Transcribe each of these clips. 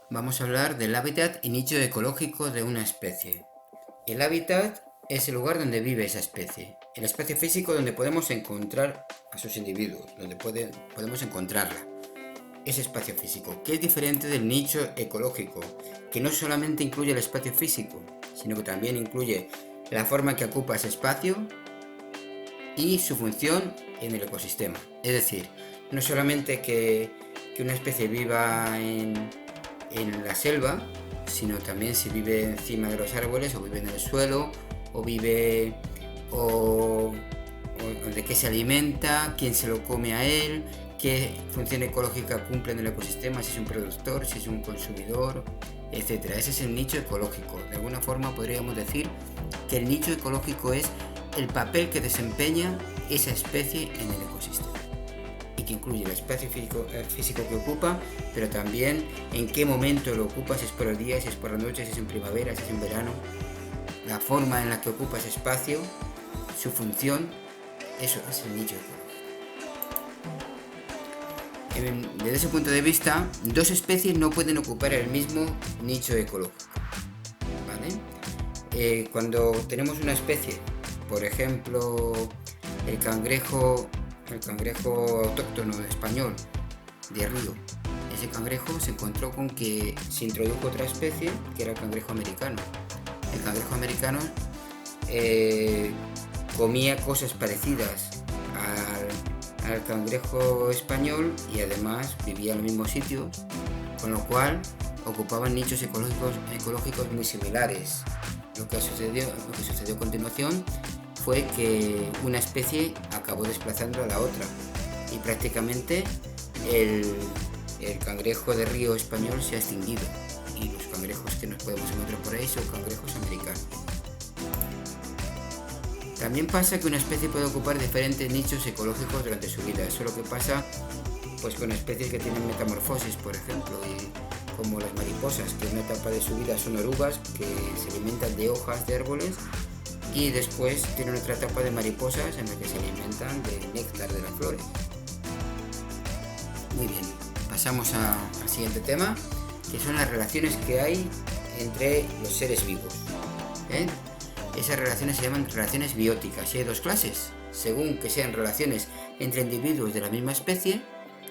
Vamos a hablar del hábitat y nicho ecológico de una especie. El hábitat es el lugar donde vive esa especie, el espacio físico donde podemos encontrar a sus individuos, donde podemos encontrarla. Ese espacio físico, que es diferente del nicho ecológico, que no solamente incluye el espacio físico, sino que también incluye la forma que ocupa ese espacio y su función en el ecosistema. Es decir, no solamente que una especie viva en la selva, sino también si vive encima de los árboles, o vive en el suelo, o vive o de qué se alimenta, quién se lo come a él, qué función ecológica cumple en el ecosistema, si es un productor, si es un consumidor, etc. Ese es el nicho ecológico. De alguna forma podríamos decir que el nicho ecológico es el papel que desempeña esa especie en el ecosistema y que incluye el espacio físico que ocupa, pero también en qué momento lo ocupa, si es por el día, si es por la noche, si es en primavera, si es en verano, la forma en la que ocupa ese espacio, su función. Eso es el nicho ecológico. Desde ese punto de vista, dos especies no pueden ocupar el mismo nicho ecológico, ¿vale? Cuando tenemos una especie, por ejemplo, el cangrejo autóctono español de río, ese cangrejo se encontró con que se introdujo otra especie, que era el cangrejo americano. El cangrejo americano comía cosas parecidas al cangrejo español y además vivía en el mismo sitio, con lo cual ocupaban nichos ecológicos muy similares. Lo que sucedió a continuación fue que una especie acabó desplazando a la otra y prácticamente el cangrejo de río español se ha extinguido y los cangrejos que nos podemos encontrar por ahí son cangrejos americanos. También pasa que una especie puede ocupar diferentes nichos ecológicos durante su vida. Eso es lo que pasa pues con especies que tienen metamorfosis, por ejemplo, y como las mariposas, que en una etapa de su vida son orugas que se alimentan de hojas de árboles y después tienen otra etapa de mariposas en la que se alimentan de néctar de las flores. Muy bien, pasamos al siguiente tema, que son las relaciones que hay entre los seres vivos. Esas relaciones se llaman relaciones bióticas y hay dos clases. Según que sean relaciones entre individuos de la misma especie,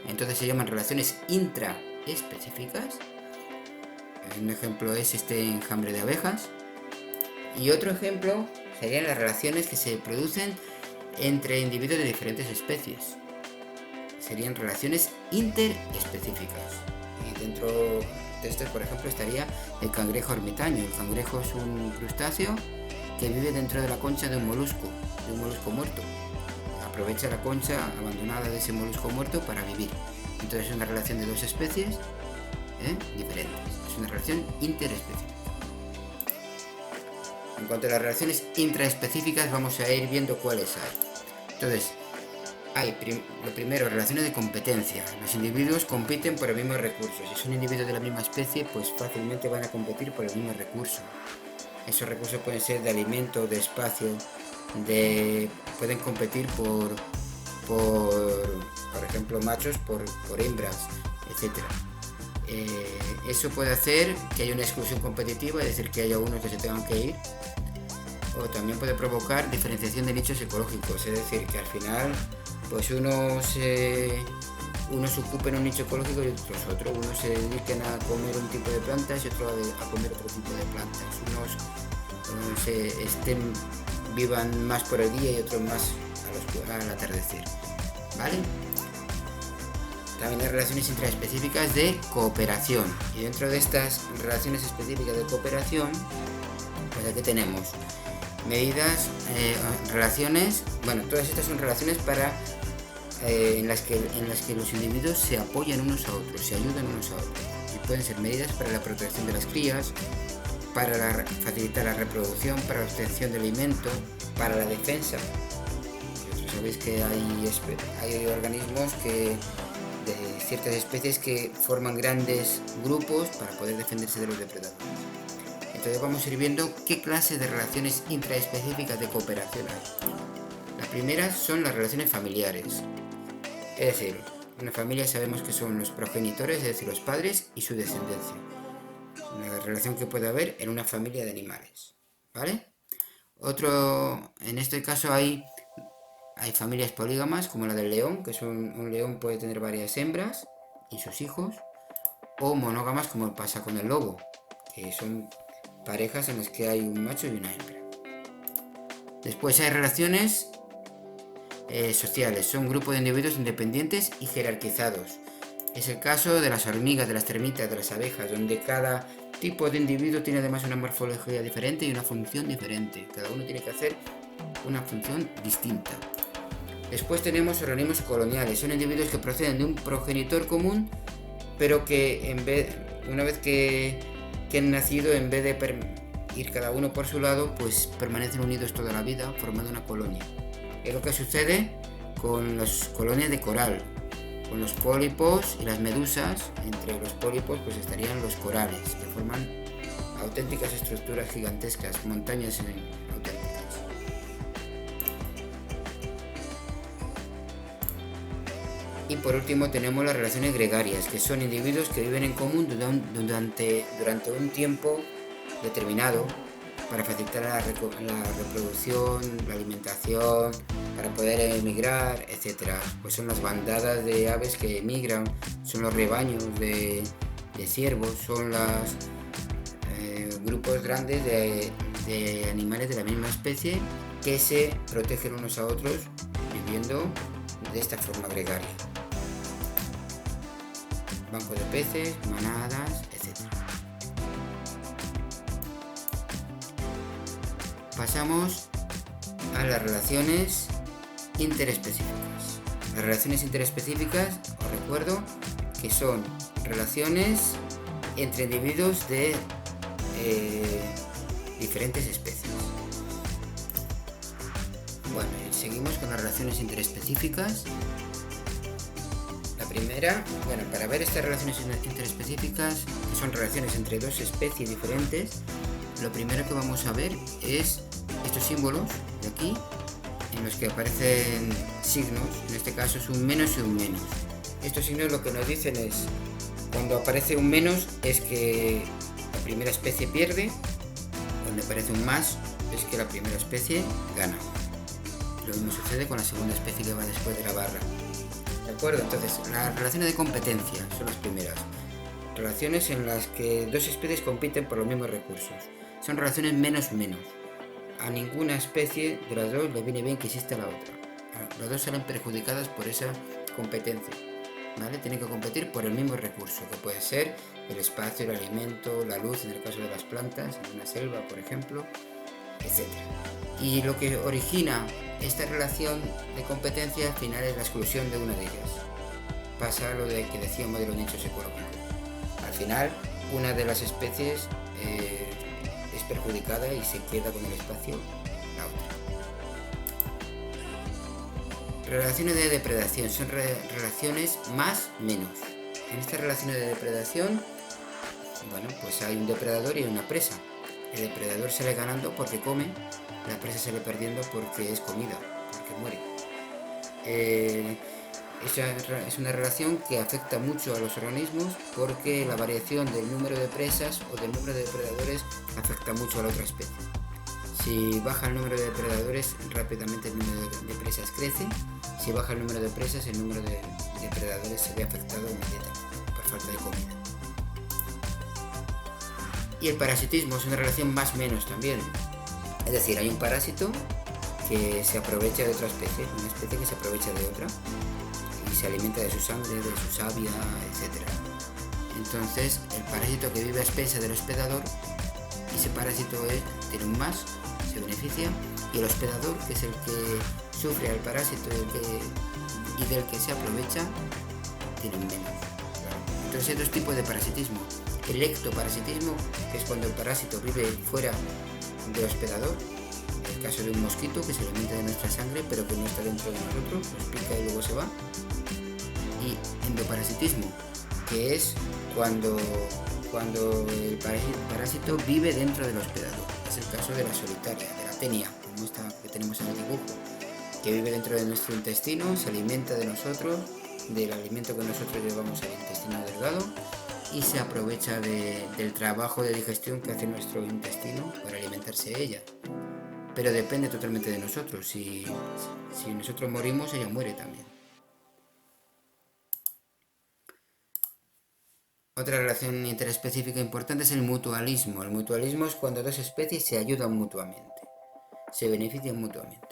entonces se llaman relaciones intraespecíficas. Un ejemplo es este enjambre de abejas. Y otro ejemplo serían las relaciones que se producen entre individuos de diferentes especies. Serían relaciones interespecíficas. Y dentro de estas, por ejemplo, estaría el cangrejo ermitaño. El cangrejo es un crustáceo que vive dentro de la concha de un molusco muerto. Aprovecha la concha abandonada de ese molusco muerto para vivir. Entonces es una relación de dos especies diferentes. Es una relación interespecífica. En cuanto a las relaciones intraespecíficas, vamos a ir viendo cuáles hay. Entonces, hay lo primero, relaciones de competencia. Los individuos compiten por el mismo recurso. Si son individuos de la misma especie, pues fácilmente van a competir por el mismo recurso. Esos recursos pueden ser de alimento, de espacio, pueden competir por ejemplo, machos por hembras, etc. Eso puede hacer que haya una exclusión competitiva, es decir, que haya unos que se tengan que ir, o también puede provocar diferenciación de nichos ecológicos, es decir, que al final pues unos ocupen un nicho ecológico y otros otro, unos se dediquen a comer un tipo de plantas y otros a comer otro tipo de plantas, unos vivan más por el día y otros más al atardecer, ¿vale? También hay relaciones intraespecíficas de cooperación, y dentro de estas relaciones específicas de cooperación, pues aquí tenemos medidas, relaciones, bueno, todas estas son relaciones en las que los individuos se apoyan unos a otros, se ayudan unos a otros, y pueden ser medidas para la protección de las crías, para facilitar la reproducción, para la obtención de alimento, para la defensa. Vosotros sabéis que hay organismos de ciertas especies que forman grandes grupos para poder defenderse de los depredadores. Entonces vamos a ir viendo qué clase de relaciones intraespecíficas de cooperación hay. La primera son las relaciones familiares. Es decir, una familia sabemos que son los progenitores, es decir, los padres y su descendencia. la relación que puede haber en una familia de animales, ¿vale? En este caso hay familias polígamas como la del león, que un león puede tener varias hembras y sus hijos, o monógamas como pasa con el lobo, que son parejas en las que hay un macho y una hembra. Después hay relaciones sociales, son grupos de individuos independientes y jerarquizados. Es el caso de las hormigas, de las termitas, de las abejas, donde cada tipo de individuo tiene además una morfología diferente y una función diferente. Cada uno tiene que hacer una función distinta. Después tenemos organismos coloniales, son individuos que proceden de un progenitor común, pero que una vez que han nacido, en vez de ir cada uno por su lado, pues permanecen unidos toda la vida formando una colonia. Es lo que sucede con las colonias de coral, con los pólipos y las medusas. Entre los pólipos pues estarían los corales, que forman auténticas estructuras gigantescas, montañas auténticas. Y por último tenemos las relaciones gregarias, que son individuos que viven en común durante un tiempo determinado para facilitar la reproducción, la alimentación, para poder emigrar, etc. Pues son las bandadas de aves que emigran, son los rebaños de ciervos, son los grupos grandes de animales de la misma especie que se protegen unos a otros viviendo de esta forma gregaria. Banco de peces, manadas, etc. Pasamos a las relaciones interespecíficas. Las relaciones interespecíficas, os recuerdo que son relaciones entre individuos de diferentes especies. Bueno, seguimos con las relaciones interespecíficas. La primera, para ver estas relaciones interespecíficas, que son relaciones entre dos especies diferentes, lo primero que vamos a ver es estos símbolos de aquí, en los que aparecen signos. En este caso es un menos y un menos. Estos signos lo que nos dicen es, cuando aparece un menos es que la primera especie pierde, cuando aparece un más es que la primera especie gana. Lo mismo sucede con la segunda especie que va después de la barra. ¿De acuerdo? Entonces, las relaciones de competencia son las primeras. Relaciones en las que dos especies compiten por los mismos recursos. Son relaciones menos-menos. A ninguna especie de las dos le viene bien que exista la otra. Las dos salen perjudicadas por esa competencia, ¿vale? Tienen que competir por el mismo recurso, que puede ser el espacio, el alimento, la luz, en el caso de las plantas, en una selva, por ejemplo, etc. Y lo que origina esta relación de competencia al final es la exclusión de una de ellas. Pasa lo de que decíamos de los nichos ecológicos. Al final, una de las especies es perjudicada y se queda con el espacio la otra. Relaciones de depredación son relaciones más-menos. En estas relaciones de depredación, pues hay un depredador y una presa. El depredador sale ganando porque come, la presa sale perdiendo porque es comida, porque muere. Esa es una relación que afecta mucho a los organismos porque la variación del número de presas o del número de depredadores afecta mucho a la otra especie. Si baja el número de depredadores, rápidamente el número de presas crece. Si baja el número de presas, el número de depredadores se ve afectado inmediatamente por falta de comida. Y el parasitismo es una relación más-menos también. Es decir, hay un parásito que se aprovecha de otra especie, una especie que se aprovecha de otra y se alimenta de su sangre, de su savia, etc. Entonces, el parásito que vive a expensas del hospedador, ese parásito tiene un más, se beneficia, y el hospedador, que es el que sufre al parásito y del que se aprovecha, tiene un menos. Entonces hay dos tipos de parasitismo. El ectoparasitismo, que es cuando el parásito vive fuera del hospedador, en el caso de un mosquito que se alimenta de nuestra sangre pero que no está dentro de nosotros, nos pica y luego se va. Y endoparasitismo, que es cuando el parásito vive dentro del hospedador. Es el caso de la solitaria, de la tenia, como esta que tenemos en el dibujo, que vive dentro de nuestro intestino, se alimenta de nosotros, del alimento que nosotros llevamos al intestino delgado, y se aprovecha del trabajo de digestión que hace nuestro intestino para alimentarse ella. Pero depende totalmente de nosotros. Si nosotros morimos, ella muere también. Otra relación interespecífica importante es el mutualismo. El mutualismo es cuando dos especies se ayudan mutuamente, se benefician mutuamente.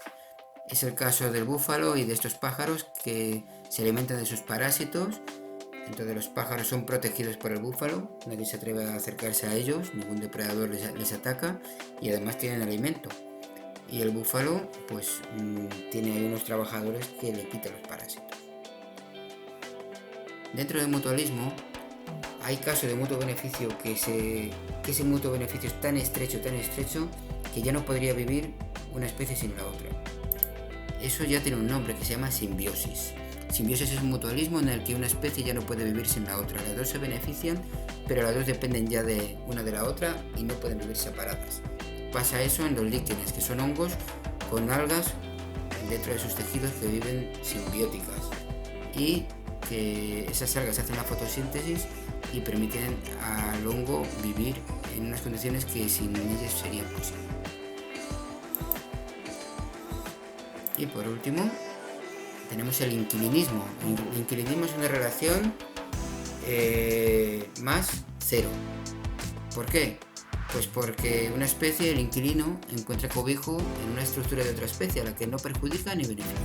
Es el caso del búfalo y de estos pájaros que se alimentan de sus parásitos. Entonces los pájaros son protegidos por el búfalo, nadie se atreve a acercarse a ellos, ningún depredador les ataca y además tienen alimento. Y el búfalo pues tiene ahí unos trabajadores que le quitan los parásitos. Dentro del mutualismo hay casos de mutuo beneficio que ese mutuo beneficio es tan estrecho que ya no podría vivir una especie sin la otra. Eso ya tiene un nombre que se llama simbiosis. Simbiosis es un mutualismo en el que una especie ya no puede vivir sin la otra. Las dos se benefician, pero las dos dependen ya de una de la otra y no pueden vivir separadas. Pasa eso en los líquenes, que son hongos con algas dentro de sus tejidos que viven simbióticas y que esas algas hacen la fotosíntesis y permiten al hongo vivir en unas condiciones que sin ellas sería imposible. Y por último tenemos el inquilinismo. El inquilinismo es una relación más cero. ¿Por qué? Pues porque una especie, el inquilino, encuentra cobijo en una estructura de otra especie a la que no perjudica ni beneficia.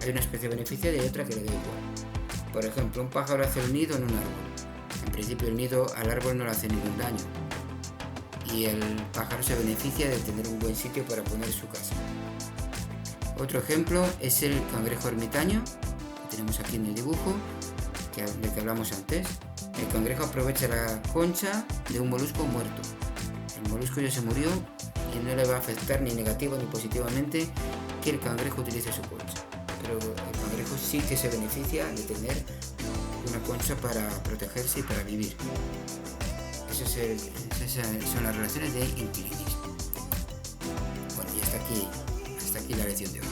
Hay una especie beneficiada y hay otra que le da igual. Por ejemplo, un pájaro hace un nido en un árbol. En principio el nido al árbol no le hace ningún daño. Y el pájaro se beneficia de tener un buen sitio para poner su casa. Otro ejemplo es el cangrejo ermitaño, que tenemos aquí en el dibujo, del que hablamos antes. El cangrejo aprovecha la concha de un molusco muerto. El molusco ya se murió y no le va a afectar ni negativo ni positivamente que el cangrejo utilice su concha. Pero el cangrejo sí que se beneficia de tener una concha para protegerse y para vivir. Esas son las relaciones de inquilinismo. Bueno, y hasta aquí la lección de hoy.